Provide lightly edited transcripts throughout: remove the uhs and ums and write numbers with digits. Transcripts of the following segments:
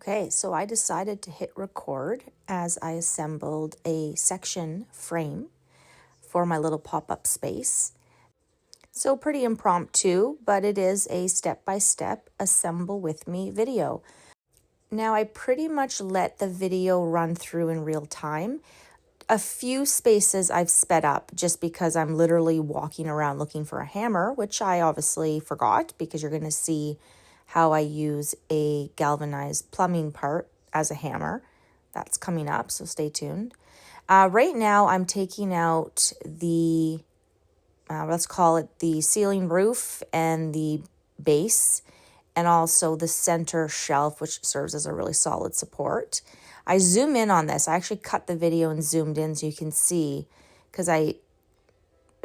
Okay, so I decided to hit record as I assembled a section frame for my little pop-up space. So pretty impromptu, but it is a step-by-step assemble with me video. Now I pretty much let the video run through in real time. A few spaces I've sped up just because I'm literally walking around looking for a hammer, which I obviously forgot because you're going to see how I use a galvanized plumbing part as a hammer. That's coming up, so stay tuned. Right now I'm taking out the, let's call it the ceiling roof and the base, and also the center shelf, which serves as a really solid support. I zoom in on this. I actually cut the video and zoomed in so you can see, because I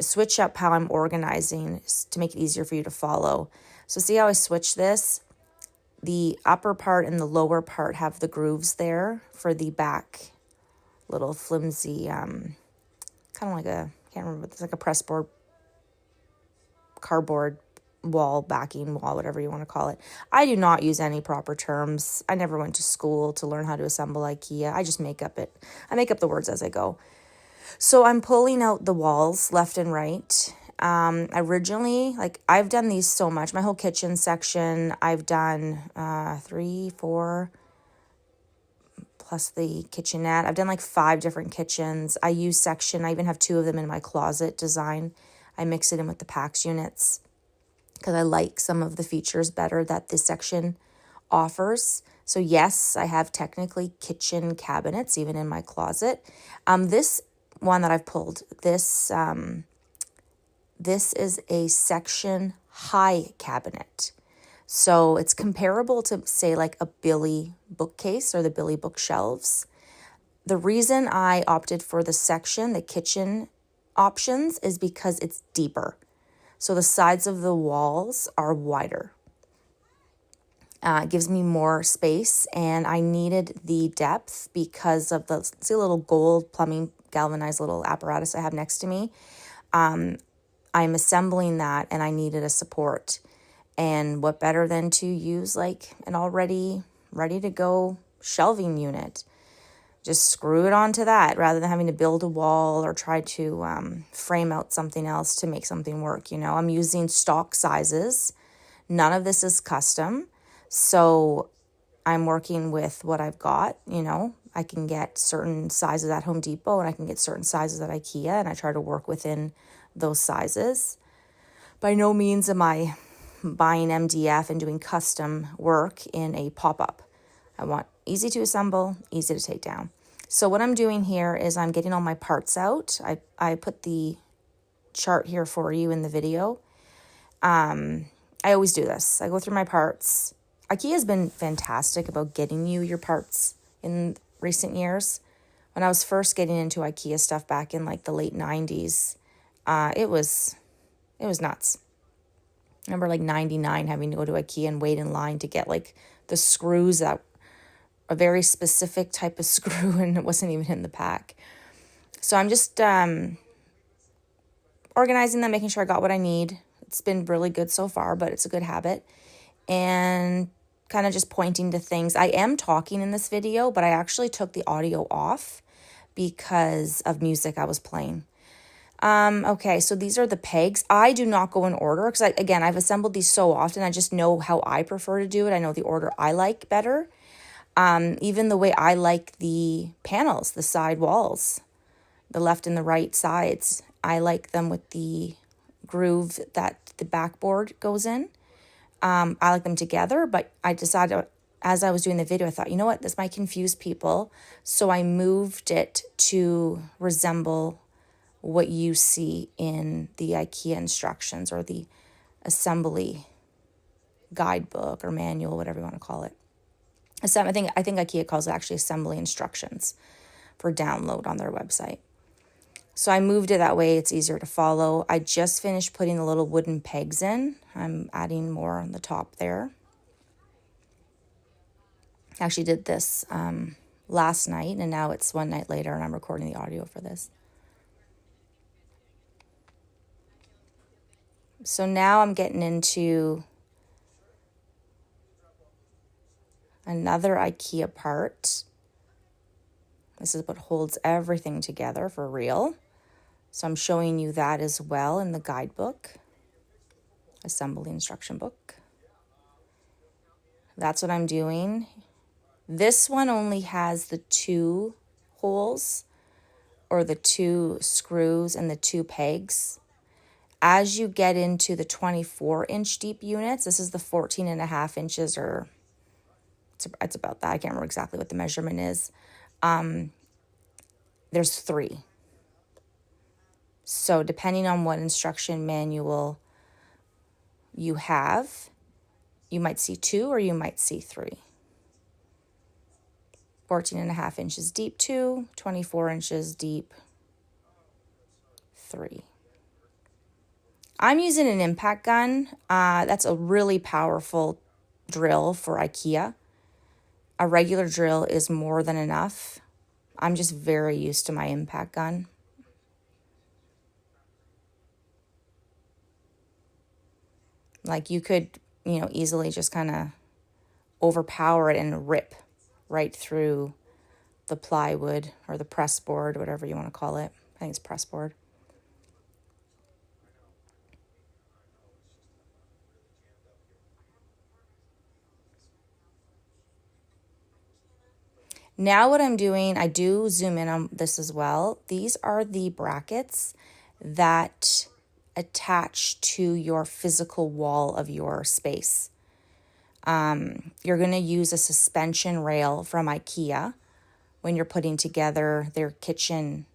switch up how I'm organizing to make it easier for you to follow. So see how I switch this? The upper part and the lower part have the grooves there for the back little flimsy, kind of like a, can't remember, it's like a press board, cardboard wall, backing wall, whatever you want to call it. I do not use any proper terms. I never went to school to learn how to assemble IKEA. I just make up it. I make up the words as I go. So I'm pulling out the walls left and right. Originally, like I've done these so much. My whole kitchen section, I've done 3, 4, plus the kitchenette. I've done like 5 different kitchens. I use section. I even have 2 of them in my closet design. I mix it in with the PAX units because I like some of the features better that this section offers. So yes, I have technically kitchen cabinets even in my closet. This one that I've pulled, this is a section high cabinet. So it's comparable to, say, like a Billy bookcase or the Billy bookshelves. The reason I opted for the section, the kitchen options, is because it's deeper. So the sides of the walls are wider. It gives me more space, and I needed the depth because of the, see, little gold plumbing galvanized little apparatus I have next to me. I'm assembling that, and I needed a support. And what better than to use like an already ready to go shelving unit? Just screw it onto that rather than having to build a wall or try to frame out something else to make something work. You know, I'm using stock sizes. None of this is custom. So I'm working with what I've got. You know, I can get certain sizes at Home Depot and I can get certain sizes at IKEA, and I try to work within those sizes. By no means am I buying MDF and doing custom work in a pop-up. I want easy to assemble, easy to take down. So what I'm doing here is I'm getting all my parts out. I put the chart here for you in the video. I always do this. I go through my parts. IKEA has been fantastic about getting you your parts in recent years. When I was first getting into IKEA stuff back in like the late 90s, it was nuts. I remember like 99 having to go to IKEA and wait in line to get like the screws, that a very specific type of screw, and it wasn't even in the pack. So I'm just organizing them, making sure I got what I need. It's been really good so far, but it's a good habit. And kind of just pointing to things. I am talking in this video, but I actually took the audio off because of music I was playing. Okay, so these are the pegs. I do not go in order because, again, I've assembled these so often. I just know how I prefer to do it. I know the order I like better. Even the way I like the panels, the side walls, the left and the right sides, I like them with the groove that the backboard goes in. I like them together, but I decided as I was doing the video, I thought, you know what, this might confuse people. So I moved it to resemble what you see in the IKEA instructions or the assembly guidebook or manual, whatever you want to call it. I think IKEA calls it actually assembly instructions for download on their website. So I moved it that way. It's easier to follow. I just finished putting the little wooden pegs in. I'm adding more on the top there. I actually did this last night, and now it's one night later, and I'm recording the audio for this. So now I'm getting into Another IKEA part. This is what holds everything together for real. So I'm showing you that as well in the guidebook, assembly instruction book. That's what I'm doing. This one only has the 2 holes, or the 2 screws and the 2 pegs. As you get into the 24-inch deep units, this is the 14.5 inches, or it's about that. I can't remember exactly what the measurement is. There's 3. So depending on what instruction manual you have, you might see 2 or you might see 3. 14.5 inches deep, 2, 24 inches deep, 3. I'm using an impact gun. That's a really powerful drill for IKEA. A regular drill is more than enough. I'm just very used to my impact gun. Like you could, easily just kind of overpower it and rip right through the plywood or the press board, whatever you want to call it. I think it's press board. Now what I'm doing, I do zoom in on this as well. These are the brackets that attach to your physical wall of your space. You're going to use a suspension rail from IKEA when you're putting together their kitchen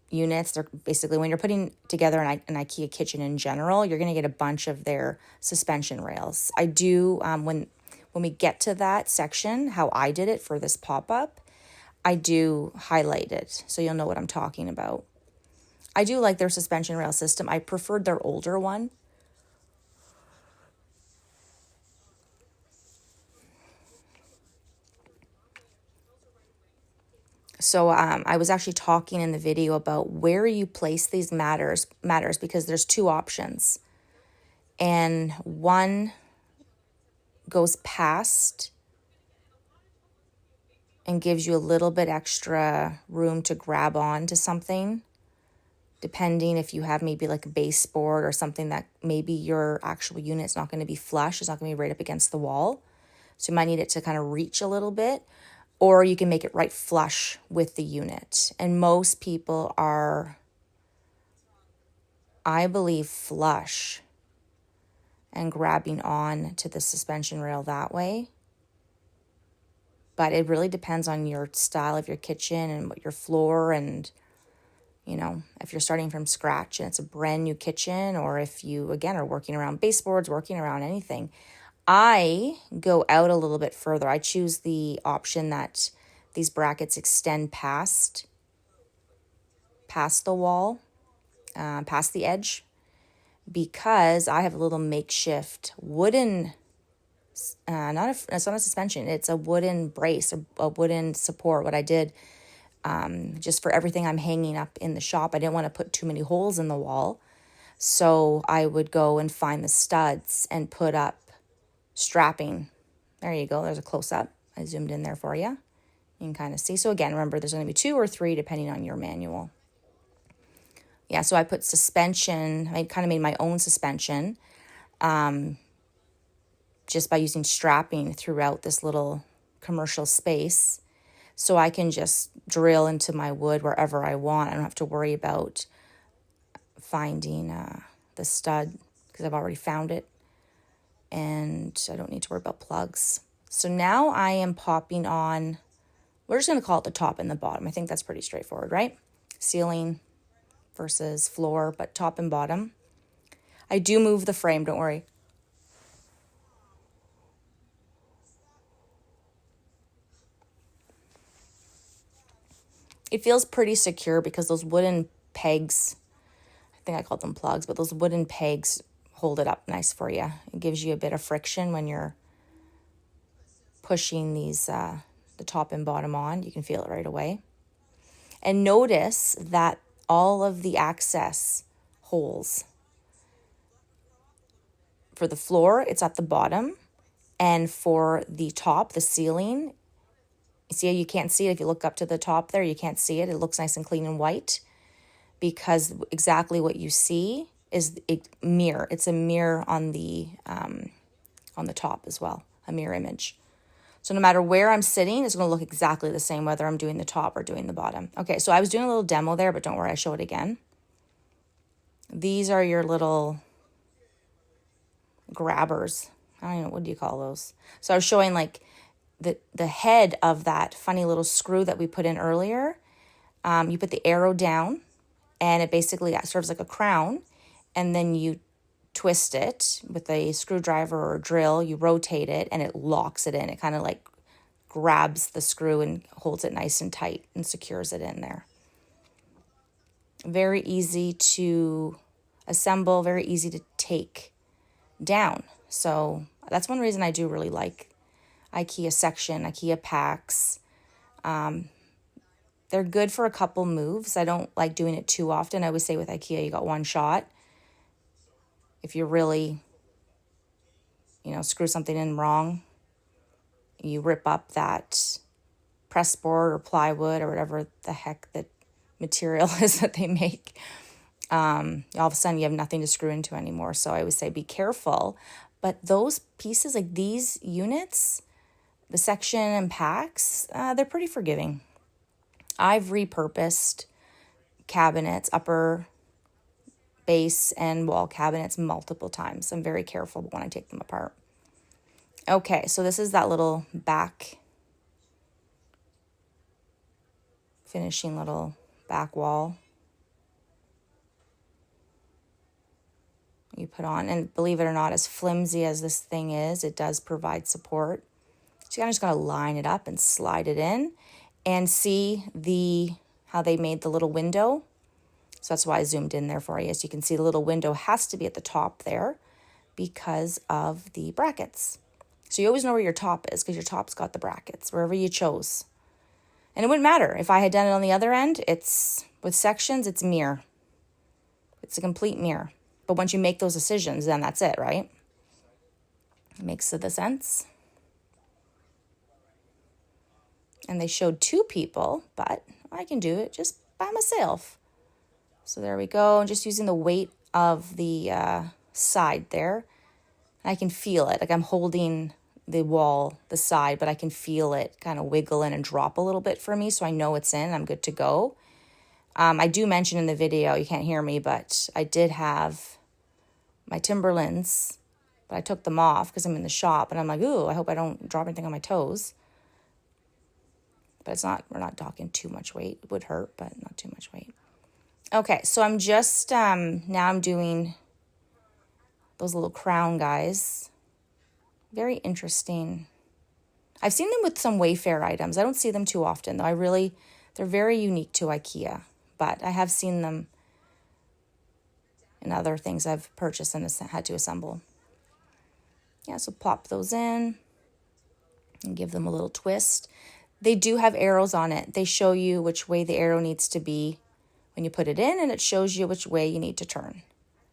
units. They're basically, when you're putting together an IKEA kitchen in general, you're going to get a bunch of their suspension rails. I do, when we get to that section, how I did it for this pop-up, I do highlight it so you'll know what I'm talking about. I do like their suspension rail system. I preferred their older one. So I was actually talking in the video about where you place these matters because there's 2 options. And one goes past and gives you a little bit extra room to grab on to something, depending if you have maybe like a baseboard or something that maybe your actual unit's not going to be flush, it's not going to be right up against the wall. So you might need it to kind of reach a little bit, or you can make it right flush with the unit. And most people are, I believe, flush and grabbing on to the suspension rail that way. But it really depends on your style of your kitchen and what your floor, and if you're starting from scratch and it's a brand new kitchen, or if you again are working around baseboards, working around anything. I go out a little bit further. I choose the option that these brackets extend past the wall, past the edge, because I have a little makeshift wooden, it's not a suspension, it's a wooden brace, a wooden support. What I did, just for everything I'm hanging up in the shop, I didn't want to put too many holes in the wall. So I would go and find the studs and put up strapping. There you go. There's a close-up. I zoomed in there for you. You can kind of see. So again, remember, there's going to be 2 or 3 depending on your manual. Yeah, so I put suspension. I kind of made my own suspension just by using strapping throughout this little commercial space. So I can just drill into my wood wherever I want. I don't have to worry about finding the stud because I've already found it. And I don't need to worry about plugs. So now I am popping on, we're just going to call it the top and the bottom. I think that's pretty straightforward, right? Ceiling versus floor, but top and bottom. I do move the frame, don't worry. It feels pretty secure because those wooden pegs, I think I called them plugs, but those wooden pegs hold it up nice for you. It gives you a bit of friction when you're pushing these, the top and bottom on. You can feel it right away. And notice that all of the access holes for the floor, it's at the bottom, And for the top, the ceiling, you see, you can't see it. If you look up to the top there, you can't see it. It looks nice and clean and white, because exactly what you see is a mirror. It's a mirror on the top as well, a mirror image. So no matter where I'm sitting, it's going to look exactly the same, whether I'm doing the top or doing the bottom. Okay, so I was doing a little demo there, but don't worry, I show it again. These are your little grabbers. I don't know, what do you call those? So I was showing like the head of that funny little screw that we put in earlier. You put the arrow down, and it basically serves like a crown, and then you twist it with a screwdriver or a drill, you rotate it, and it locks it in. It kind of like grabs the screw and holds it nice and tight and secures it in there. Very easy to assemble, very easy to take down. So that's one reason I do really like IKEA Sektion, IKEA packs. They're good for a couple moves. I don't like doing it too often. I would say with IKEA, you got one shot. If you really, screw something in wrong, you rip up that press board or plywood or whatever the heck that material is that they make. All of a sudden you have nothing to screw into anymore. So I always say be careful. But those pieces, like these units, the section and packs, they're pretty forgiving. I've repurposed cabinets, upper, base, and wall cabinets multiple times. I'm very careful when I take them apart. Okay, so this is that little back finishing little back wall you put on. And believe it or not, as flimsy as this thing is, it does provide support. So you're just going to line it up and slide it in, and see how they made the little window. So that's why I zoomed in there for you. So you can see the little window has to be at the top there because of the brackets. So you always know where your top is, because your top's got the brackets, wherever you chose. And it wouldn't matter. If I had done it on the other end, it's with sections, it's mirror. It's a complete mirror. But once you make those decisions, then that's it, right? Makes the sense. And they showed 2 people, but I can do it just by myself. So there we go. And just using the weight of the side there. I can feel it. Like I'm holding the wall, the side, but I can feel it kind of wiggle in and drop a little bit for me. So I know it's in. I'm good to go. I do mention in the video, you can't hear me, but I did have my Timberlands, but I took them off because I'm in the shop. And I'm like, ooh, I hope I don't drop anything on my toes. But it's not, we're not talking too much weight. It would hurt, but not too much weight. Okay, so I'm just, now I'm doing those little crown guys. Very interesting. I've seen them with some Wayfair items. I don't see them too often, though. They're very unique to IKEA, but I have seen them in other things I've purchased and had to assemble. Yeah, so plop those in and give them a little twist. They do have arrows on it. They show you which way the arrow needs to be when you put it in, and it shows you which way you need to turn.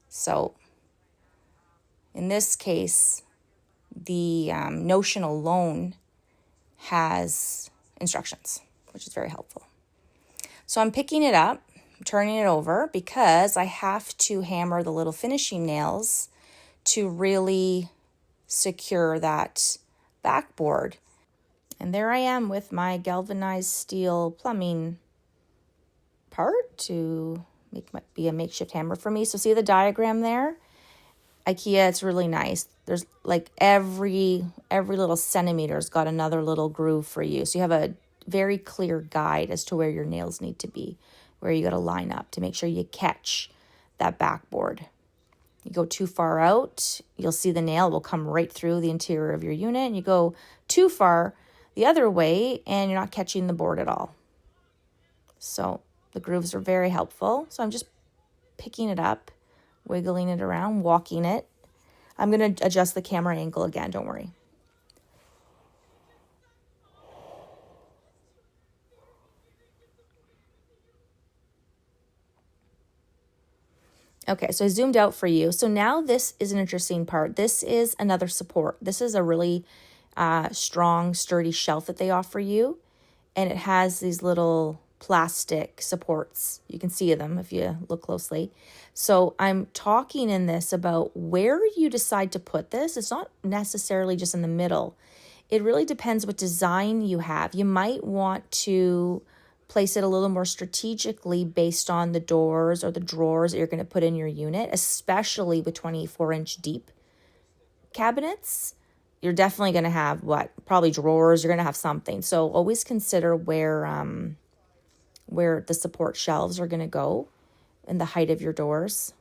So in this case, the Notion alone has instructions, which is very helpful. So I'm picking it up, turning it over, because I have to hammer the little finishing nails to really secure that backboard. And there I am with my galvanized steel plumbing part to be a makeshift hammer for me. So see the diagram there? IKEA, it's really nice. There's like every little centimeter's got another little groove for you. So you have a very clear guide as to where your nails need to be, where you got to line up to make sure you catch that backboard. You go too far out, you'll see the nail will come right through the interior of your unit, and you go too far the other way and you're not catching the board at all. So the grooves are very helpful. So I'm just picking it up, wiggling it around, walking it. I'm going to adjust the camera angle again, don't worry. Okay, so I zoomed out for you. So now this is an interesting part. This is another support. This is a really strong, sturdy shelf that they offer you. And it has these little plastic supports. You can see them if you look closely. So I'm talking in this about where you decide to put this. It's not necessarily just in the middle. It really depends what design you have. You might want to place it a little more strategically based on the doors or the drawers that you're going to put in your unit, especially with 24-inch deep cabinets. You're definitely going to have probably drawers. You're going to have something. So always consider where the support shelves are going to go and the height of your doors.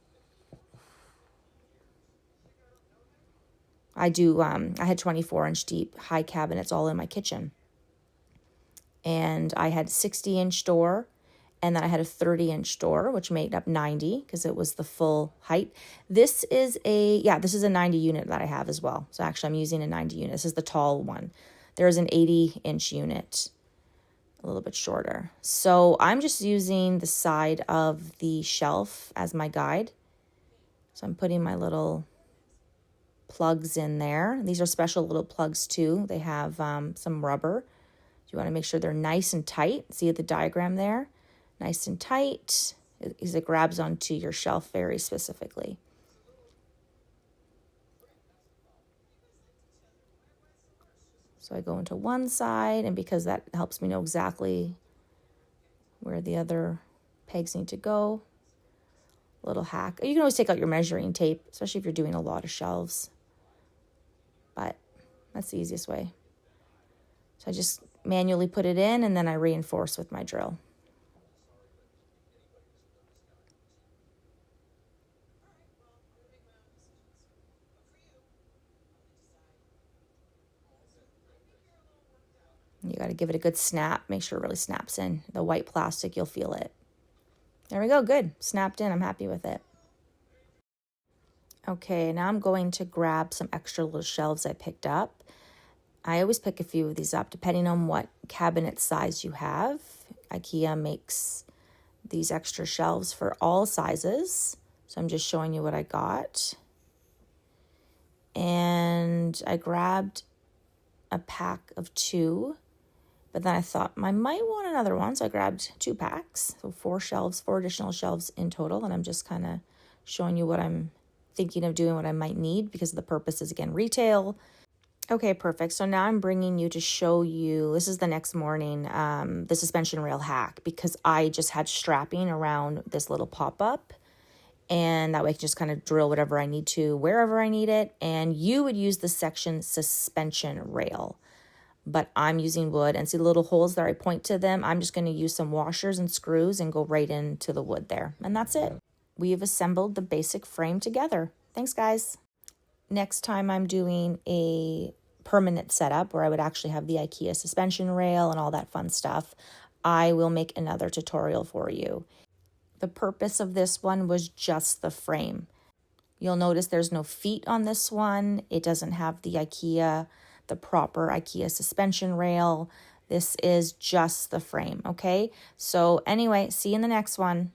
I had 24-inch deep high cabinets all in my kitchen. And I had 60-inch door, and then I had a 30-inch door, which made up 90 because it was the full height. This is a 90 unit that I have as well. So actually I'm using a 90 unit. This is the tall one. There's an 80-inch unit, a little bit shorter. So I'm just using the side of the shelf as my guide. So I'm putting my little plugs in there. These are special little plugs too. They have some rubber. You want to make sure they're nice and tight. See the diagram there? Nice and tight, because it grabs onto your shelf very specifically. So I go into one side, and because that helps me know exactly where the other pegs need to go. A little hack. You can always take out your measuring tape, especially if you're doing a lot of shelves. But that's the easiest way. So I just manually put it in, and then I reinforce with my drill. You got to give it a good snap. Make sure it really snaps in. The white plastic, you'll feel it. There we go. Good. Snapped in. I'm happy with it. Okay, now I'm going to grab some extra little shelves I picked up. I always pick a few of these up depending on what cabinet size you have. IKEA makes these extra shelves for all sizes. So I'm just showing you what I got. And I grabbed a pack of 2, but then I thought I might want another one. So I grabbed 2 packs, so 4 additional shelves in total. And I'm just kind of showing you what I'm thinking of doing, what I might need, because the purpose is, again, retail. Okay, perfect. So now I'm bringing you to show you, this is the next morning, the suspension rail hack, because I just had strapping around this little pop-up, and that way I can just kind of drill whatever I need to, wherever I need it. And you would use the Section suspension rail, but I'm using wood, and see the little holes there, I point to them. I'm just going to use some washers and screws and go right into the wood there. And that's it. We've assembled the basic frame together. Thanks, guys. Next time I'm doing a permanent setup where I would actually have the IKEA suspension rail and all that fun stuff, I will make another tutorial for you. The purpose of this one was just the frame. You'll notice there's no feet on this one. It doesn't have the proper IKEA suspension rail. This is just the frame, okay? So anyway, see you in the next one.